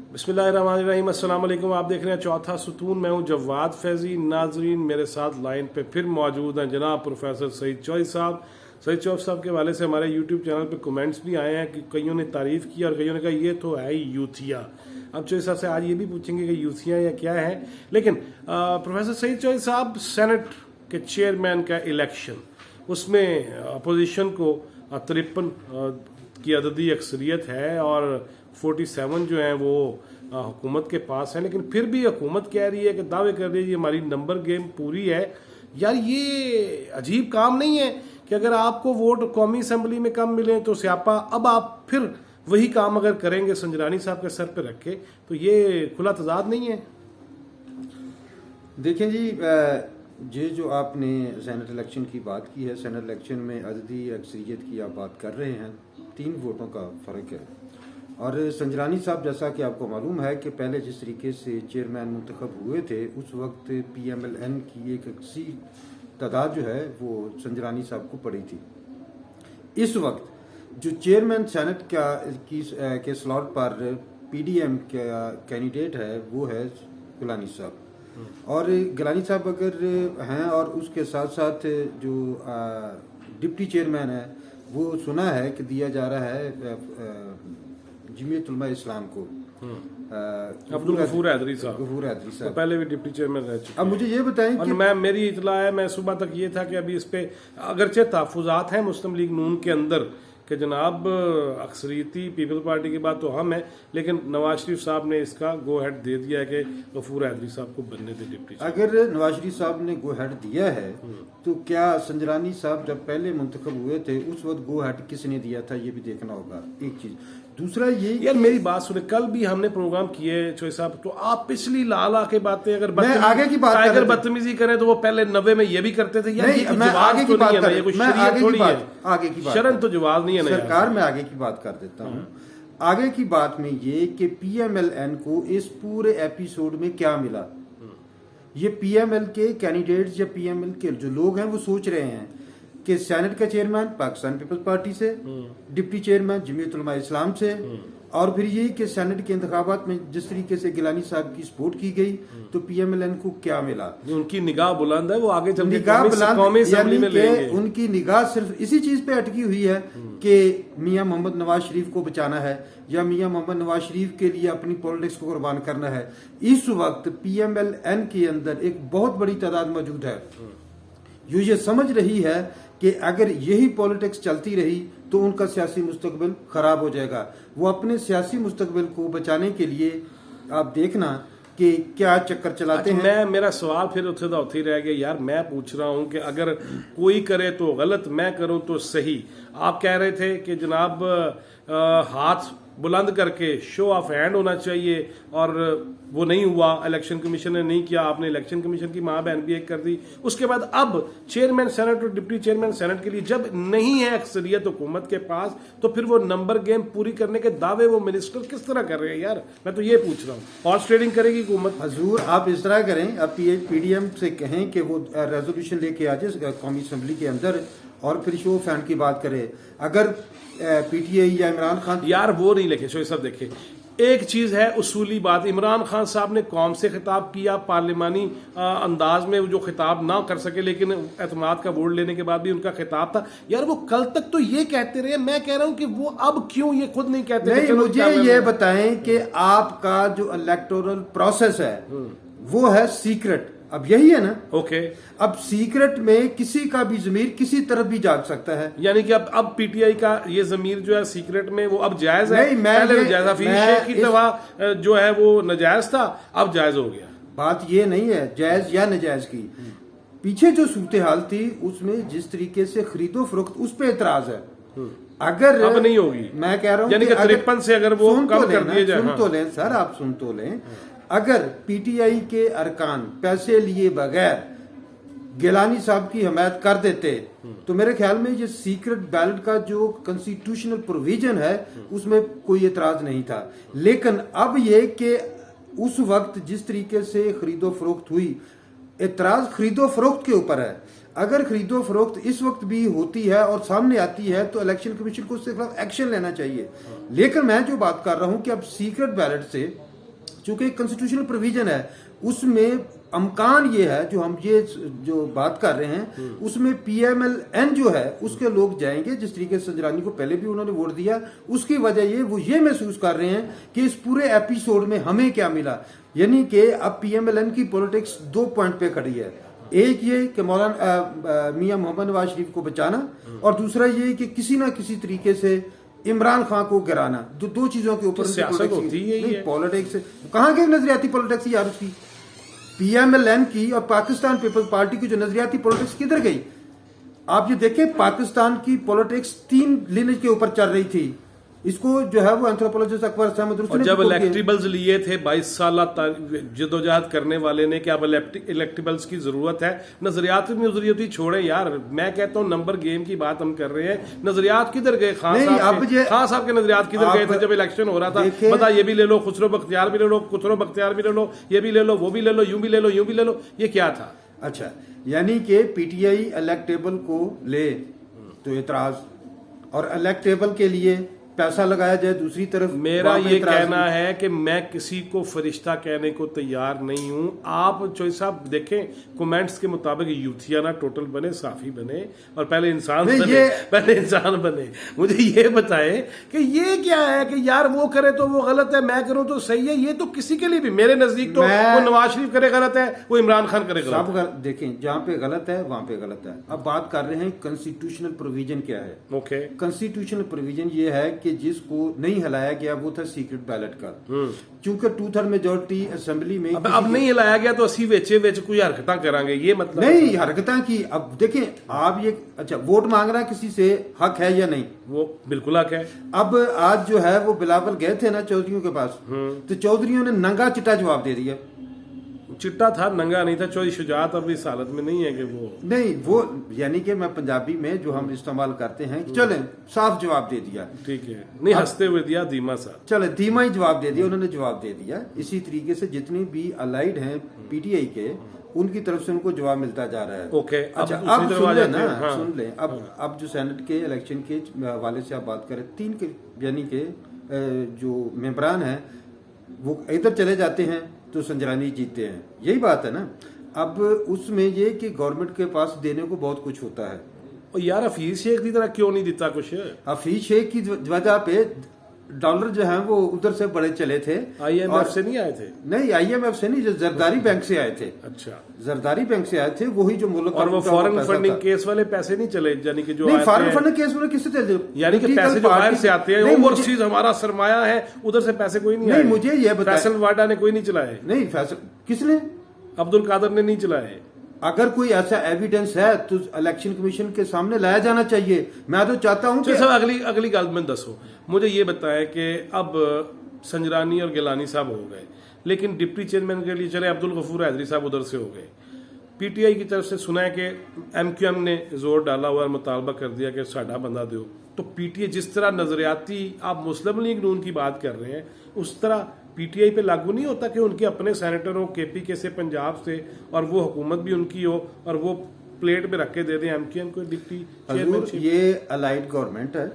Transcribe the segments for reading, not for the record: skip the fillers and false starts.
बिस्मिल्लाहिर्रहमानिर्रहीम, अस्सलाम वालेकुम। आप देख रहे हैं चौथा सुतून। मैं हूं जवाद फैजी। नाजरीन, मेरे साथ लाइन पे फिर मौजूद हैं जनाब प्रोफेसर सईद चौधरी साहब। सईद चौधरी साहब के हवाले से हमारे यूट्यूब चैनल पे कमेंट्स भी आए हैं कि कईयों ने तारीफ की और कईयों ने कहा ये तो है ही यूथिया। अब चौधरी साहब से आज ये भी पूछेंगे कि यूथिया या क्या है। लेकिन प्रोफेसर सईद चौधरी साहब, सेनेट के चेयरमैन का इलेक्शन, उसमें अपोजिशन को 53 की अददी अक्सरियत है और 47 जो है वो हुकूमत के पास है। लेकिन फिर भी हुकूमत कह रही है कि दावे कर रही है हमारी नंबर गेम पूरी है। यार ये अजीब काम नहीं है कि अगर आपको वोट कौमी असम्बली में कम मिले तो स्यापा, अब आप फिर वही काम अगर करेंगे संजरानी साहब के सर पे रख के, तो ये खुला तजाद नहीं है? देखें जी, ये जो आपने सेनेट इलेक्शन की बात की है, सेनेट इलेक्शन में अददी अक्सरियत की आप बात कर रहे हैं, 3 वोटों का फ़र्क है। और संजरानी साहब, जैसा कि आपको मालूम है कि पहले जिस तरीके से चेयरमैन मुंतखब हुए थे, उस वक्त PMLN की एक अच्छी तादाद जो है वो संजरानी साहब को पड़ी थी। इस वक्त जो चेयरमैन सेनेट के स्लॉट पर PDM का कैंडिडेट है वो है गिलानी साहब। और गिलानी साहब अगर हैं और उसके साथ साथ जो डिप्टी चेयरमैन है वो सुना है कि दिया जा रहा है जमीयत उलमा इस्लाम को, अब्दुल गफूर हैदरी साहब, तो पहले भी डिप्टी चेयरमैन रह चुके। अब मुझे ये बताएं कि मेरी इतला है, मैं सुबह तक ये था कि अभी इस पे अगरचे तहफुजात हैं मुस्लिम लीग नून के अंदर कि जनाब अक्सरियती पीपल पार्टी की बात तो हम है, लेकिन नवाज शरीफ साहब ने इसका गो हेड दे दिया है कि गफूर हैदरी साहब को बनने दे डिप्टी। अगर नवाज शरीफ साहब ने गो हेड दिया है तो क्या संजरानी साहब जब पहले मुंतखब हुए थे उस वक्त गो हेड किसने दिया था, ये भी देखना होगा। एक चीज। दूसरा ये, यार मेरी बात सुने, कल भी हमने प्रोग्राम किए चौधरी साहब, तो आप पिछली लाला के बातें अगर आगे की बात अगर बदतमीजी करें तो वो पहले 90 में ये भी करते थे। यार नहीं, मैं आगे की बात कर, मैं आगे की बात शरण तो जवाब नहीं है सरकार। मैं आगे की बात कर देता हूँ। आगे की बात में ये कि PMLN को इस पूरे एपिसोड में क्या मिला, ये PML के कैंडिडेट्स या PML के जो लोग हैं वो सोच रहे हैं कि सेनेट का चेयरमैन पाकिस्तान पीपल्स पार्टी से, डिप्टी चेयरमैन जमीयत उलमा इस्लाम से, और फिर यही कि सेनेट के इंतखाबात में जिस तरीके से गिलानी साहब की सपोर्ट की गई, तो PMLN को क्या मिला? उनकी निगाह बुलंद है, वो आगे चल निगाह बुलंद, उनकी निगाह सिर्फ इसी चीज पे अटकी हुई है कि मियां मोहम्मद नवाज शरीफ को बचाना है या मियां मोहम्मद नवाज शरीफ के लिए अपनी पॉलिटिक्स को कुर्बान करना है। इस वक्त PMLN के अंदर एक बहुत बड़ी तादाद मौजूद है जो ये समझ रही है कि अगर यही पॉलिटिक्स चलती रही तो उनका सियासी मुस्तकबिल खराब हो जाएगा। वो अपने सियासी मुस्तकबिल को बचाने के लिए आप देखना कि क्या चक्कर चलाते हैं। मेरा सवाल फिर उठे रह गया यार। मैं पूछ रहा हूं कि अगर कोई करे तो गलत, मैं करूं तो सही। आप कह रहे थे कि जनाब हाथ बुलंद करके शो ऑफ हैंड होना चाहिए, और वो नहीं हुआ, इलेक्शन कमीशन ने नहीं किया, आपने इलेक्शन कमीशन की मां बहन भी एक कर दी। उसके बाद अब चेयरमैन सेनेट और डिप्टी चेयरमैन सेनेट के लिए जब नहीं है अक्सरियत हुकूमत के पास, तो फिर वो नंबर गेम पूरी करने के दावे वो मिनिस्टर किस तरह कर रहे हैं? यार मैं तो ये पूछ रहा हूँ। हॉर्स ट्रेडिंग करेगी हुकूमत? हजूर, आप इस तरह करें, आप PDM से कहें कि वो रेजोल्यूशन लेके आ जाए कौमी असम्बली के अंदर और फिर शो ऑफ हैंड की बात करे। अगर PTI या इमरान खान, यार वो नहीं लेके शो सब देखे। एक चीज है उसूली बात, इमरान खान साहब ने कौम से खिताब किया पार्लिमानी अंदाज में, जो खिताब ना कर सके लेकिन एतमाद का वोट लेने के बाद भी उनका खिताब था। यार वो कल तक तो ये कहते रहे, मैं कह रहा हूं कि वो अब क्यों ये खुद नहीं कहते? नहीं, मुझे ये बताएं कि आपका जो इलेक्टोरल प्रोसेस है वो है सीक्रेट, अब यही है ना? ओके। अब सीक्रेट में किसी का भी जमीर किसी तरफ भी जाग सकता है, यानी कि अब PTI का ये जमीर जो है सीक्रेट में वो अब जायज है। नहीं, पहले जायज शेख की दवा जो है वो नजायज था, अब जायज हो गया। बात ये नहीं है जायज या नजायज की। पीछे जो सूरत हाल थी उसमें जिस तरीके से खरीदो फरोख्त, उस पे एतराज है। अगर अब नहीं होगी, मैं कह रहा हूँ यानी कि 53 से अगर वो कम कर दिए जाए। सुन तो लें सर, आप सुन तो लें। अगर PTI के अरकान पैसे लिए बगैर गिलानी साहब की हमायत कर देते तो मेरे ख्याल में ये सीक्रेट बैलेट का जो कॉन्स्टिट्यूशनल प्रोविजन है उसमें कोई एतराज नहीं था। लेकिन अब ये कि उस वक्त जिस तरीके से खरीदो फरोख्त हुई, एतराज खरीदो फरोख्त के ऊपर है। अगर खरीदो फरोख्त इस वक्त भी होती है और सामने आती है तो इलेक्शन कमीशन को उसके खिलाफ एक्शन लेना चाहिए। लेकिन मैं जो बात कर रहा हूं कि अब सीक्रेट बैलेट से चूंकि कॉन्स्टिट्यूशनल प्रोविजन है, उसमें अमकान ये है, जो हम ये जो बात कर रहे हैं उसमें PMLN जो है उसके लोग जाएंगे। जिस तरीके से संजरानी को पहले भी उन्होंने वोट दिया, उसकी वजह ये वो ये महसूस कर रहे हैं कि इस पूरे एपिसोड में हमें क्या मिला। यानी कि अब PMLN की पॉलिटिक्स 2 पॉइंट पे खड़ी है। एक ये कि मौलाना मियां मोहम्मद नवाज शरीफ को बचाना, और दूसरा ये कि किसी ना किसी तरीके से इमरान खान को गिराना। दो चीजों के ऊपर सियासत होती है। पॉलिटिक्स कहाँ गई नजरियाती पॉलिटिक्स यार उसकी? PMLN की और पाकिस्तान पीपल्स पार्टी की जो नजरियाती पॉलिटिक्स किधर गई? आप ये देखें, पाकिस्तान की पॉलिटिक्स 3 लिनेज के ऊपर चल रही थी। इसको जो है वो एंथ्रोपोलॉजिस्ट अकबर अहमद रुस्तम और ने जब रिपोर्ट की है। इलेक्टिबल्स लिए थे 22 साल जदोजहद करने वाले ने कि अब इलेक्टिबल्स की जरूरत है, नजरियात में नजरियाती छोड़े यार। मैं कहता हूं नंबर गेम की बात हम कर रहे हैं, नजरियात किधर गए? खान साहब के नजरियात किधर गए थे जब इलेक्शन हो रहा था? बता, ये भी ले लो, खुसरो बख्तियार भी ले लो, खुसरो बख्तियार भी ले लो, ये भी ले लो, वो भी ले लो, यूं भी ले लो, यूं भी ले लो, ये क्या था? अच्छा, यानी कि PTI इलेक्टेबल को ले तो एतराज, और इलेक्टेबल के लिए पैसा लगाया जाए दूसरी तरफ। मेरा ये कहना है कि मैं किसी को फरिश्ता कहने को तैयार नहीं हूं। आप चोई साहब देखें, कमेंट्स के मुताबिक यूथियाना टोटल बने, साफी बने, और पहले इंसान बने। मुझे ये बताएं कि ये क्या है कि यार वो करे तो वो गलत है, मैं करूं तो सही है। ये तो किसी के लिए भी, मेरे नजदीक तो वो नवाज शरीफ करे गलत है, वो इमरान खान करे गलत है। देखें, जहां पे गलत है वहां पे गलत है। अब बात कर रहे हैं कॉन्स्टिट्यूशनल प्रोविजन क्या है। ओके, कॉन्स्टिट्यूशनल प्रोविजन ये है कि जिसको नहीं हिलाया गया वो था सीक्रेट बैलेट का। चूंकि 2/3 मेजोरिटी असेंबली में अब नहीं हिलाया गया तो असी वेचे कोई हरकतां करांगे, ये मतलब नहीं हरकतां की। अब देखें, आप ये अच्छा वोट मांगना किसी से हक है या नहीं? वो बिल्कुल हक है। अब आज जो है वो बिलावल गए थे ना चौधरियों के पास, तो चौधरियों ने नंगा चिट्टा जवाब दे दिया। चिट्टा था, नंगा नहीं था। चौधरी शुजात अब इस हालत में नहीं है कि वो नहीं, वो यानी कि मैं पंजाबी में जो हम इस्तेमाल करते हैं, चले साफ जवाब दे दिया। ठीक है, नहीं हंसते हुए दिया, धीमा सा, चले धीमा ही जवाब दे दिया, उन्होंने जवाब दे दिया। इसी तरीके से जितनी भी अलाइड हैं PTI के, उनकी तरफ से उनको जवाब मिलता जा रहा है। ओके, अच्छा अब सुन ले ना, सुन ले। अब जो सेनेट के इलेक्शन के हवाले से आप बात करें, 3 के यानी कि जो मेंबरान हैं वो इधर चले जाते हैं तो संजरानी जीतते हैं, यही बात है ना। अब उसमें ये कि गवर्नमेंट के पास देने को बहुत कुछ होता है। और यार हफीज शेख की तरह क्यों नहीं देता कुछ? हफीज शेख की वजह पे डॉलर जो है वो उधर से बड़े चले थे। IMF से नहीं आए थे? नहीं, IMF से नहीं, जो जरदारी बैंक से आए थे। अच्छा, जरदारी बैंक से आए थे, वही जो मुल्क और वो फॉरेन फंडिंग केस वाले पैसे नहीं चले, यानी कि जो नहीं फॉरेन फंडिंग केस वाले किससे चले? यानी कि पैसे जो बाहर से आते हैं, ओवरसीज हमारा सरमाया है, उधर से पैसे कोई नहीं आए। मुझे ये बताया, फैसल वाडा ने कोई नहीं चलाए। नहीं, फैसल किसने? अब्दुल कादर ने नहीं चलाए। अगर कोई ऐसा एविडेंस है तो इलेक्शन कमीशन के सामने लाया जाना चाहिए। मैं तो चाहता हूं कि अगली गल में दसो, मुझे ये बताएं कि अब संजरानी और गिलानी साहब हो गए, लेकिन डिप्टी चेयरमैन के लिए चले अब्दुल गफूर हैदरी साहब उधर से हो गए। PTI की तरफ से सुना है कि MQM ने जोर डाला हुआ और मुतालबा कर दिया कि साडा बंदा दो। तो PTI जिस तरह नजरियाती आप मुस्लिम लीग नून की बात कर रहे हैं, उस तरह PTI पे लागू नहीं होता कि उनके अपने सेनेटर हो KPK से, पंजाब से, और वो हुकूमत भी उनकी हो और वो प्लेट पे रख के दे दें MQM को डिप्टी चेयरमैन? ये अलाइड गवर्नमेंट है,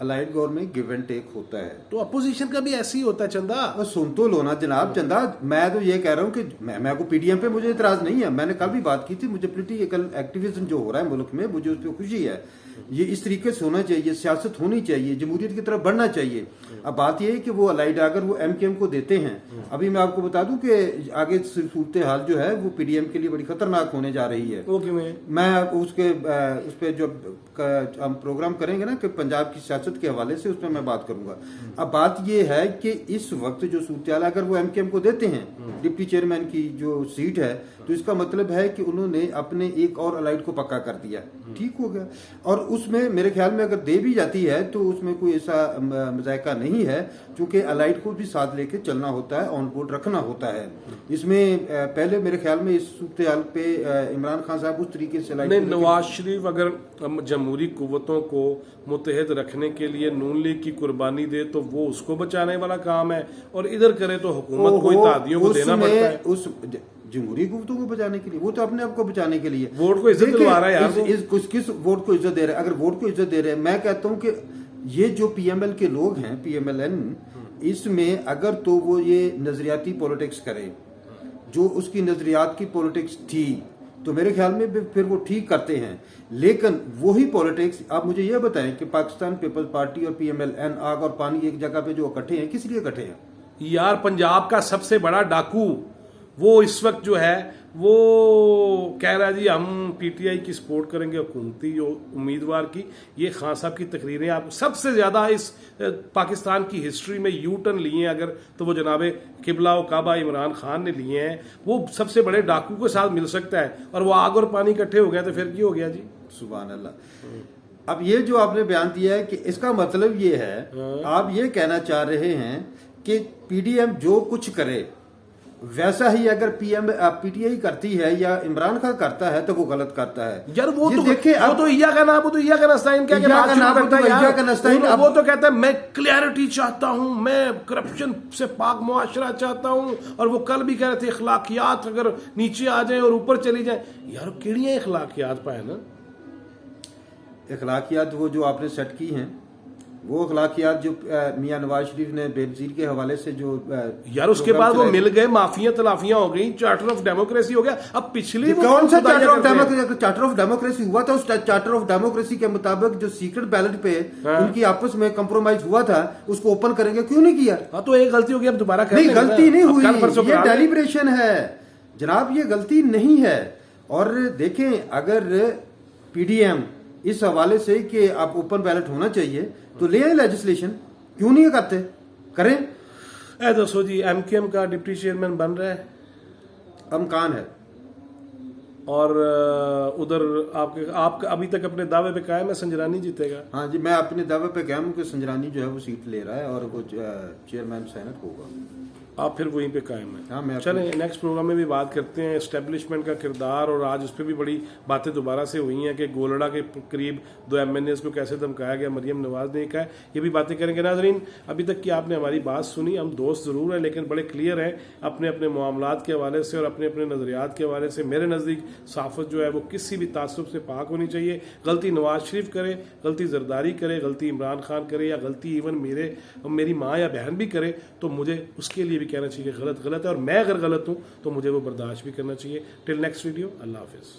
allied government give and take होता है। तो अपोजिशन का भी ऐसे ही होता है चंदा। और सुन तो लो ना जनाब चंदा, मैं तो ये कह रहा हूँ कि मैं को PDM पे मुझे इतराज नहीं है। मैंने कल भी बात की थी, मुझे पॉलिटिकल एक्टिविज्म जो हो रहा है मुल्क में, मुझे उस पर खुशी है। ये इस तरीके से होना चाहिए, सियासत होनी चाहिए, जमहूरियत की तरफ बढ़ना चाहिए। अब बात यह है कि वो अलाइड अगर वो MQM को देते हैं, अभी मैं आपको बता दूं कि आगे सूरत हाल जो है वो PDM के लिए बड़ी खतरनाक होने जा रही है। मैं उस पर जो हम प्रोग्राम करेंगे ना कि पंजाब की सियासत के हवाले से, उस पर मैं बात करूंगा। अब बात यह है कि इस वक्त जो सूरत हाल, अगर वो MQM को देते हैं डिप्टी चेयरमैन की जो सीट है, तो इसका मतलब है कि उन्होंने अपने एक और अलाइड को पक्का कर दिया। ठीक हो गया। और उसमें मेरे ख्याल में अगर दे भी जाती है तो उसमें कोई ऐसा मजायका नहीं है, क्योंकि अलाइड को भी साथ लेके चलना होता है, ऑन बोर्ड रखना होता है। इसमें पहले मेरे ख्याल में इस सूरत हाल पे इमरान खान साहब उस तरीके से नहीं, नवाज शरीफ अगर जमहूरी कुव्वतों को मुत्तहद रखने के लिए नून लीग की कुर्बानी दे तो वो उसको बचाने वाला काम है, और इधर करे तो हुकूमत को इत्तेहादियों को देना पड़ता है। उस जमहूरी कुव्वतों को बचाने के लिए, वो तो अपने आप को बचाने के लिए वोट को इज्जत दिलवा रहा है यार। किस वोट को इज्जत दे रहे हैं? अगर वोट को इज्जत दे रहे हैं, मैं कहता हूं कि ये जो PML के लोग हैं, PMLN, इसमें अगर तो वो ये नजरियाती पॉलिटिक्स करे जो उसकी नजरियात की पॉलिटिक्स थी, तो मेरे ख्याल में फिर वो ठीक करते हैं। लेकिन वही पॉलिटिक्स, आप मुझे ये बताएं कि पाकिस्तान पीपल्स पार्टी और PMLN आग और पानी एक जगह पे जो इकट्ठे हैं, किस लिए इकट्ठे हैं? यार पंजाब का सबसे बड़ा डाकू वो इस वक्त जो है वो कह रहा है जी हम PTI की सपोर्ट करेंगे हुकूमती उम्मीदवार की। ये खान साहब की तकरीरें आप सबसे ज्यादा इस पाकिस्तान की हिस्ट्री में यू टर्न लिए हैं अगर, तो वो जनाबे किबला व काबा इमरान खान ने लिए हैं। वो सबसे बड़े डाकू के साथ मिल सकता है और वो आग और पानी इकट्ठे हो गए तो फिर क्या हो गया जी? सुभान अल्लाह। अब ये जो आपने बयान दिया है कि इसका मतलब ये है, आप ये कहना चाह रहे हैं कि PDM जो कुछ करे वैसा ही अगर PTI करती है या इमरान खान करता है तो वो गलत करता है। यार वो तो देखिए, वो तो इया का नाम, वो तो इया का नस्ताइन क्या वो तो कहता है मैं क्लियरिटी चाहता हूं, मैं करप्शन से पाक मुआशरा चाहता हूं। और वो कल भी कह रहे थे इखलाकियात अगर नीचे आ जाए और ऊपर चली जाए। यार केड़ियां इखलाकियात पाए ना? इखलाकियात वो जो आपने सेट की हैं, वो अखलाकियात जो मियां नवाज शरीफ ने बेनजीर के हवाले से जो यार उसके बाद वो मिल गए, माफिया तलाफियां हो गई, चार्टर ऑफ डेमोक्रेसी हो गया। अब पिछली कौन सा charter of democracy? Charter of democracy हुआ था, उस चार्टर ऑफ डेमोक्रेसी के मुताबिक जो सीक्रेट बैलेट पे उनकी आपस में कंप्रोमाइज हुआ था उसको ओपन करेंगे, क्यों नहीं किया? हाँ तो एक गलती हो गई, अब दोबारा नहीं, गलती नहीं हुई, ये डेलिब्रेशन है जनाब, ये गलती नहीं है। और देखें, अगर PDM इस हवाले से कि आप ओपन बैलेट होना चाहिए तो ले आए लेजिस्लेशन, क्यों नहीं करते? करें। ए दोस्तों जी, MKM का डिप्टी चेयरमैन बन रहा है, अमकान है। और उधर आपका अभी तक अपने दावे पे कायम है संजरानी जीतेगा? हाँ जी, मैं अपने दावे पे कायम हूं कि संजरानी जो है वो सीट ले रहा है और वो चेयरमैन सेनेट होगा। आप फिर वहीं पे कायम है? हाँ, मैं चलें नेक्स्ट प्रोग्राम में भी बात करते हैं एस्टेब्लिशमेंट का किरदार। और आज उस पर भी बड़ी बातें दोबारा से हुई हैं कि गोलड़ा के करीब 2 MNAs को कैसे धमकाया गया, मरियम नवाज ने कहा, ये भी बातें करेंगे। नाजरीन, अभी तक की आपने हमारी बात सुनी, हम दोस्त ज़रूर हैं लेकिन बड़े क्लियर हैं अपने अपने मामलात के हवाले से और अपने अपने नज़रियात के हवाले से। मेरे नज़दीक सहाफ़त जो है वो किसी भी तासुब से पाक होनी चाहिए। गलती नवाज शरीफ करे, गलती जरदारी करे, गलती इमरान खान करे, या गलती इवन मेरी माँ या बहन भी करे, तो मुझे उसके लिए भी कहना चाहिए गलत गलत है। और मैं अगर गलत हूं तो मुझे वो बर्दाश्त भी करना चाहिए। टिल नेक्स्ट वीडियो, अल्लाह हाफिज़।